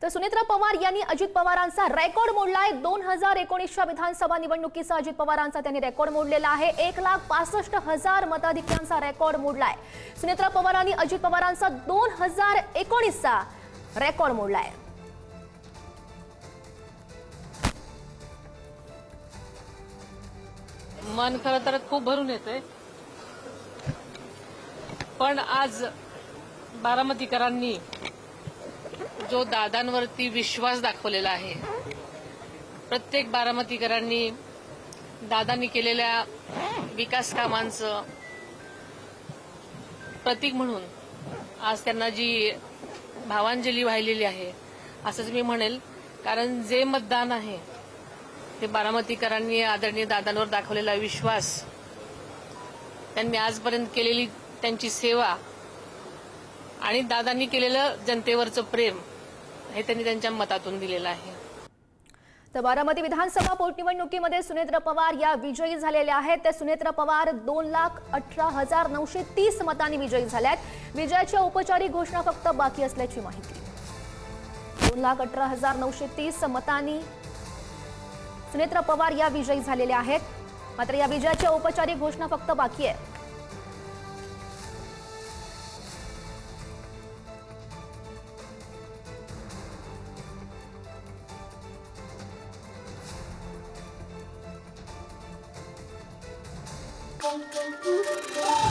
तर सुनेत्रा पवार यांनी अजित पवारांचा रेकॉर्ड मोडलाय। 2019च्या विधानसभा निवडणुकीचा अजित पवारांचा त्यांनी रेकॉर्ड मोडलेला आहे। 1,65,000 मताधिक्यांचा रेकॉर्ड मोडलाय। सुनेत्रा पवारांनी अजित पवारांचा 2019चा रेकॉर्ड मोडलाय। मन खरं तर खूप भरून येते, पण आज बारामतीकरांनी जो दादांवरती विश्वास दाखवलेला आहे, प्रत्येक बारामतीकरांनी दादांनी केलेल्या विकास कामांचं प्रतीक म्हणून आज त्यांना जी भावांजली वाहिलेली आहे असंच मी म्हणेल। कारण जे मतदान आहे ते बारामतीकरांनी आदरणीय दादांवर दाखवलेला विश्वास, त्यांनी आजपर्यंत केलेली त्यांची सेवा आणि दादांनी केलेलं जनतेवरचं प्रेम हे त्यांनी त्यांच्या मतातून दिलेलं आहे। तर बारामती विधानसभा पोटनिवडणुकीमध्ये सुनेत्रा पवार या विजयी झालेल्या आहेत। ते सुनेत्रा पवार 2,18,930 मतांनी विजयी झाल्यात। विजयाची औपचारिक घोषणा फक्त बाकी असल्याची माहिती। 2,18,930 मतांनी सुनेत्रा पवार या विजयी झालेल्या आहेत। मात्र या विजयाची औपचारिक घोषणा फक्त बाकी आहे। Thank you.